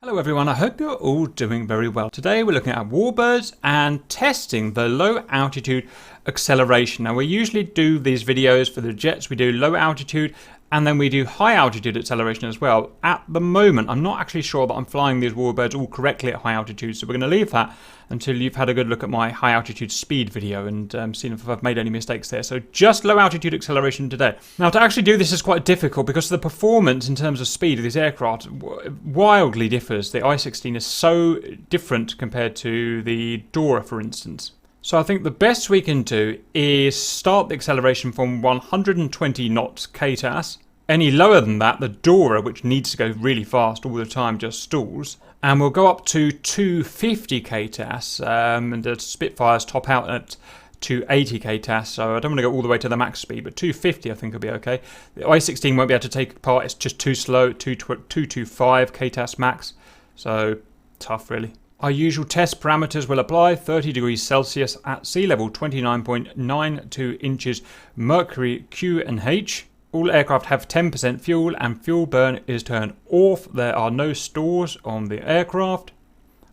Hello everyone, I hope you're all doing very well. Today we're looking at Warbirds and testing the low altitude acceleration. Now we usually do these videos for the jets, we do low altitude and then we do high altitude acceleration as well. At the moment I'm not actually sure that I'm flying these Warbirds all correctly at high altitude, so we're going to leave that until you've had a good look at my high altitude speed video and seen if I've made any mistakes there. So just low altitude acceleration today. Now to actually do this is quite difficult because the performance in terms of speed of these aircraft wildly differs. The I-16 is so different compared to the Dora, for instance. So I think the best we can do is start the acceleration from 120 knots KTAS. Any lower than that, the Dora, which needs to go really fast all the time, just stalls. And we'll go up to 250 KTAS, and the Spitfires top out at 280 KTAS, so I don't want to go all the way to the max speed, but 250 I think will be okay. The I-16 won't be able to take part, it's just too slow, 225 KTAS max, so tough really. Our usual test parameters will apply: 30 degrees Celsius at sea level, 29.92 inches mercury Q and H. All aircraft have 10% fuel and fuel burn is turned off. There are no stores on the aircraft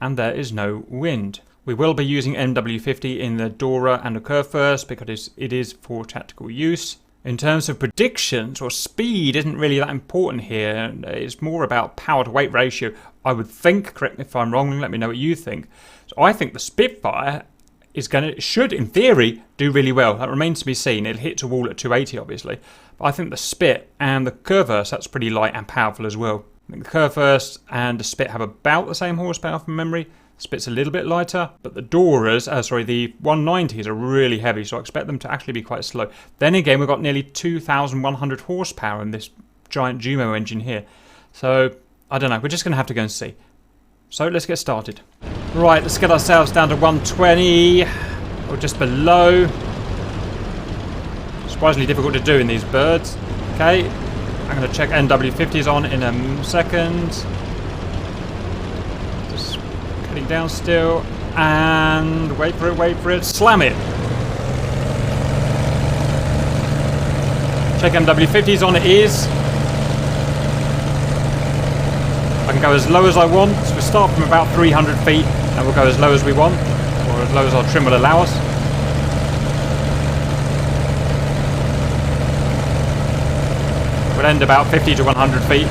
and there is no wind. We will be using MW50 in the Dora and the Curve first because it is for tactical use. In terms of predictions, or speed isn't really that important here. It's more about power to weight ratio, I would think. Correct me if I'm wrong, let me know what you think. So I think the Spitfire should in theory do really well. That remains to be seen. It hits a wall at 280 obviously. But I think the Spit and the Curveverse, that's pretty light and powerful as well. I think the Curveverse and the Spit have about the same horsepower from memory. Spit's a little bit lighter, but the Doras, the 190s are really heavy, so I expect them to actually be quite slow. Then again, we've got nearly 2,100 horsepower in this giant Jumo engine here. So, I don't know, we're just going to have to go and see. So, let's get started. Right, let's get ourselves down to 120, or just below. Surprisingly difficult to do in these birds. Okay, I'm going to check NW50s on in a second. Down still, and wait for it, slam it. Check MW50s on, it is. I can go as low as I want, so we start from about 300 feet and we'll go as low as we want, or as low as our trim will allow us. We'll end about 50 to 100 feet.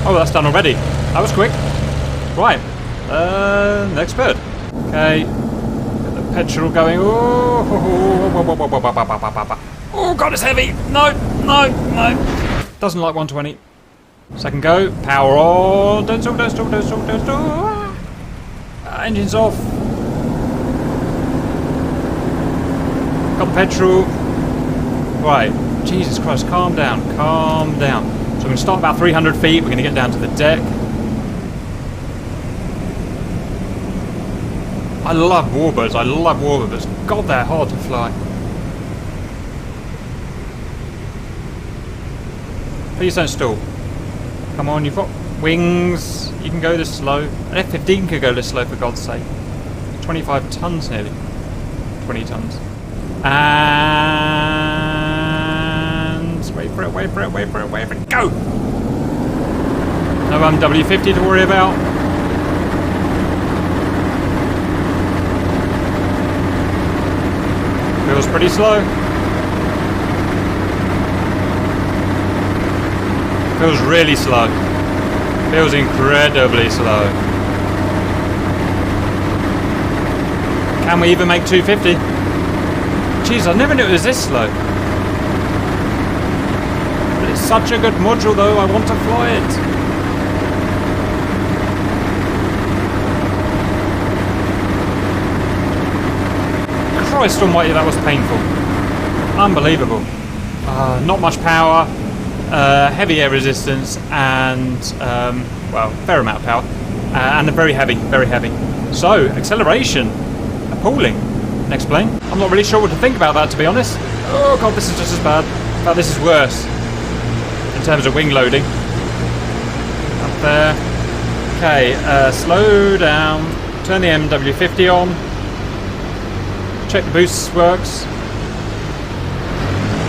Oh, that's done already. That was quick. Right. Next bird. Okay. Get the petrol going. Oh, God, it's heavy. No. Doesn't like 120. Second go. Power on. Don't stall. Engine's off. Got the petrol. Right. Jesus Christ, calm down. So we're going to start about 300 feet. We're going to get down to the deck. I love Warbirds. God, they're hard to fly. Please don't stall. Come on, you've got wings. You can go this slow. An F-15 could go this slow, for God's sake. 25 tons nearly. 20 tons. And wait for it. Go! No MW50 to worry about. Feels pretty slow. Feels really slow. Feels incredibly slow. Can we even make 250? Jeez, I never knew it was this slow. But it's such a good module though, I want to fly it. Christ almighty, that was painful. Unbelievable. Not much power, heavy air resistance, and, well, fair amount of power. And very heavy. So, acceleration. Appalling. Next plane. I'm not really sure what to think about that, to be honest. Oh God, this is just as bad. In fact, this is worse. In terms of wing loading. Up there. Okay, slow down. Turn the MW50 on. Check the boost works.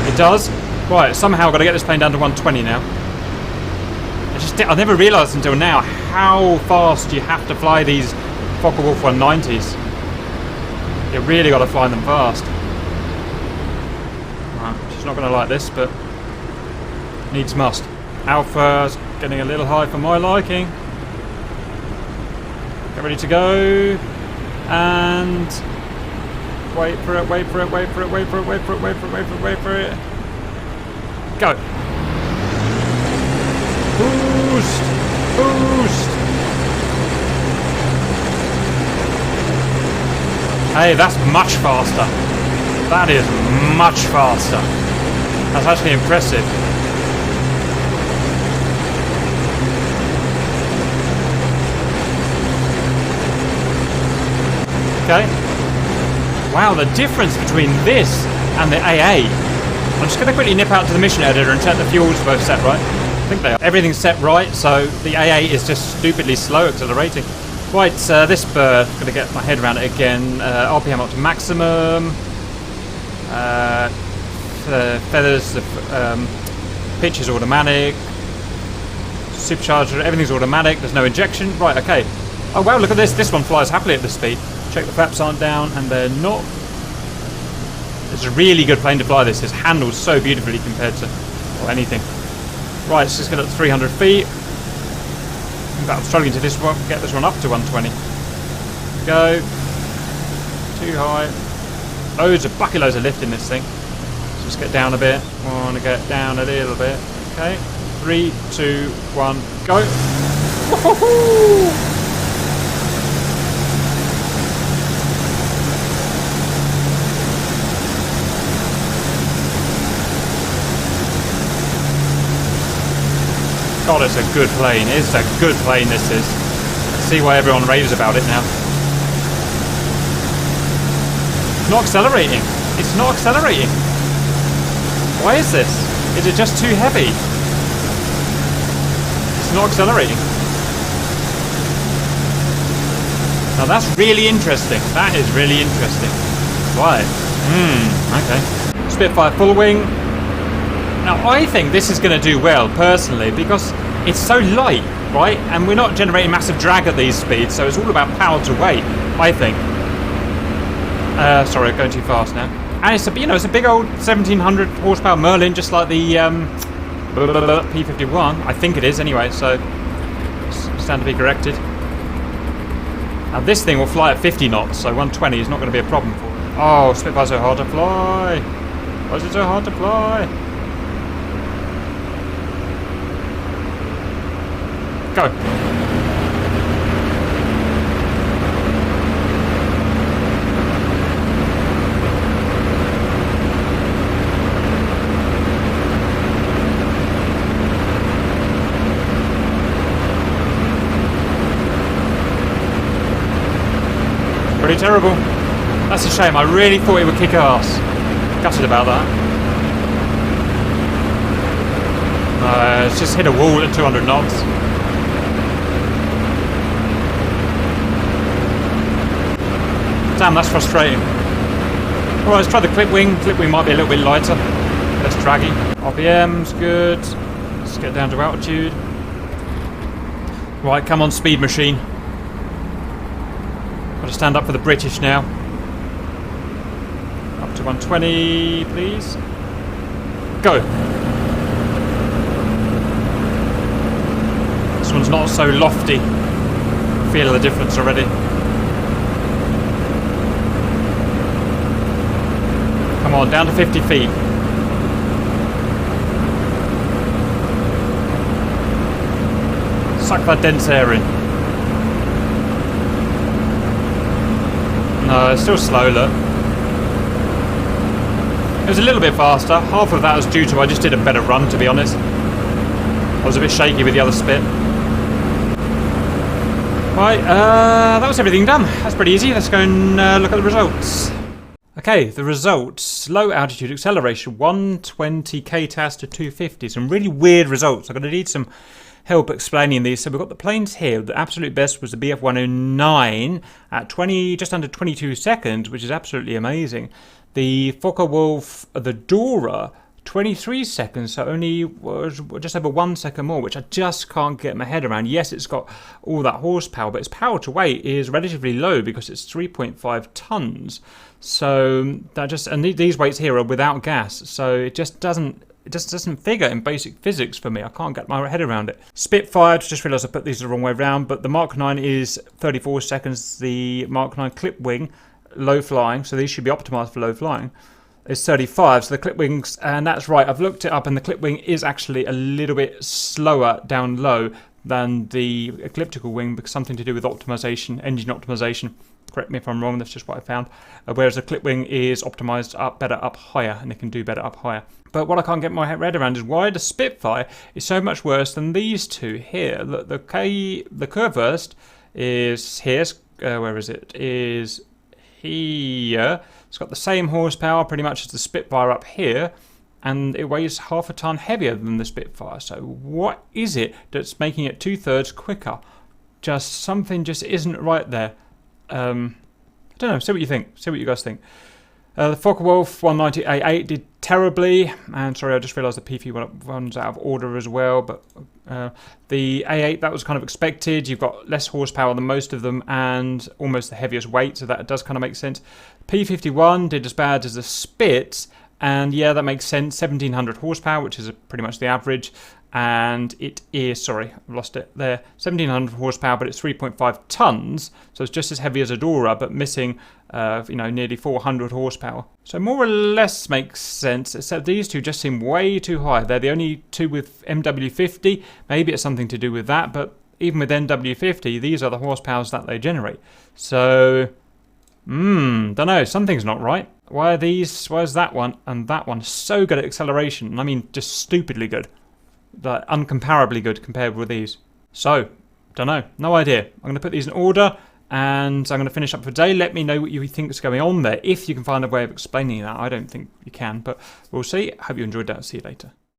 It does. Right, somehow I've got to get this plane down to 120 now. I never realised until now how fast you have to fly these Focke-Wulf 190s. You really got to fly them fast. Right, she's not going to like this, but needs must. Alpha's getting a little high for my liking. Get ready to go. And wait for it, wait for it, wait for it, wait for it, wait for it, wait for it, wait for it, wait for it. Go. Boost! Boost! Hey, that's much faster. That is much faster. That's actually impressive. Okay. Wow, the difference between this and the AA. I'm just going to quickly nip out to the mission editor and check the fuels both set right. I think they are. Everything's set right, so the AA is just stupidly slow accelerating. Right, this bird, going to get my head around it again. RPM up to maximum. Feathers, pitch is automatic. Supercharger, everything's automatic. There's no injection. Right, okay. Oh wow, look at this. This one flies happily at this speed. Check the flaps aren't down, and they're not. It's a really good plane to fly this. It handles so beautifully compared to anything. Right, let's just get up to 300 feet. I'm struggling to get this one up to 120. Go. Too high. Bucket loads of lift in this thing. Let's just get down a bit. Want to get down a little bit. Okay. 3, 2, 1, go. Woohoo! God, it's a good plane. It's a good plane, this is. I see why everyone raves about it now. It's not accelerating. It's not accelerating. Why is this? Is it just too heavy? It's not accelerating. Now that's really interesting. That is really interesting. Why? Okay. Spitfire full wing. Now, I think this is going to do well, personally, because it's so light, right? And we're not generating massive drag at these speeds, so it's all about power to weight, I think. Sorry, I'm going too fast now. And it's a, it's a big old 1700 horsepower Merlin, just like the P51. I think it is, anyway, so stand to be corrected. Now, this thing will fly at 50 knots, so 120 is not going to be a problem for it. Oh, Spitfire's so hard to fly. Why is it so hard to fly? Go. Pretty terrible. That's a shame. I really thought it would kick ass. Gutted about that. It's just hit a wall at 200 knots. Damn, that's frustrating. Alright, let's try the clip wing. Clip wing might be a little bit lighter, less draggy. RPM's good. Let's get down to altitude. Right, come on, speed machine. Got to stand up for the British now. Up to 120, please. Go. This one's not so lofty. Feel the difference already. Come on, down to 50 feet. Suck that dense air in. No, it's still slow, look. It was a little bit faster. Half of that was due to I just did a better run, to be honest. I was a bit shaky with the other spit. Right, that was everything done. That's pretty easy. Let's go and look at the results. Okay, the results. Low altitude acceleration, 120 ktas to 250. Some really weird results. I'm going to need some help explaining these. So we've got the planes here. The absolute best was the BF-109 at just under 22 seconds, which is absolutely amazing. The Focke-Wulf, the Dora, 23 seconds, so only was just over 1 second more, which I just can't get my head around. Yes, it's got all that horsepower, but its power to weight is relatively low because it's 3.5 tons. So that just, and these weights here are without gas, so it just doesn't figure in basic physics for me. I can't get my head around it. Spitfire, just realised I put these the wrong way around, but the Mark 9 is 34 seconds. The Mark 9 clip wing, low flying, so these should be optimised for low flying, is 35. So the clip wings, and that's right, I've looked it up, and the clip wing is actually a little bit slower down low than the elliptical wing, because something to do with optimisation, engine optimisation. Correct me if I'm wrong, that's just what I found. Whereas the clip wing is optimised up better up higher, and it can do better up higher. But what I can't get my head around is why the Spitfire is so much worse than these two here. The Curvewurst is here. Where is it? Is here. It's got the same horsepower pretty much as the Spitfire up here, and it weighs half a ton heavier than the Spitfire. So what is it that's making it 2/3 quicker? Something just isn't right there. I don't know. See what you think. See what you guys think. The Focke-Wulf 190A8 did terribly, and sorry, I just realised the P3 out of order as well, but the A8, that was kind of expected. You've got less horsepower than most of them and almost the heaviest weight, so that does kind of make sense. P51 did as bad as the Spitz, and yeah, that makes sense. 1700 horsepower, which is pretty much the average, and it is, sorry, I've lost it there, 1700 horsepower, but it's 3.5 tons, so it's just as heavy as a Dora, but missing, nearly 400 horsepower. So more or less makes sense, except these two just seem way too high. They're the only two with MW50. Maybe it's something to do with that, but even with MW50, these are the horsepowers that they generate. So, don't know, something's not right. Why is that one and that one so good at acceleration? I mean, just stupidly good. Like, uncomparably good compared with these. So, don't know, no idea. I'm going to put these in order, and I'm going to finish up for today. Let me know what you think is going on there, if you can find a way of explaining that. I don't think you can, but we'll see. Hope you enjoyed that. See you later.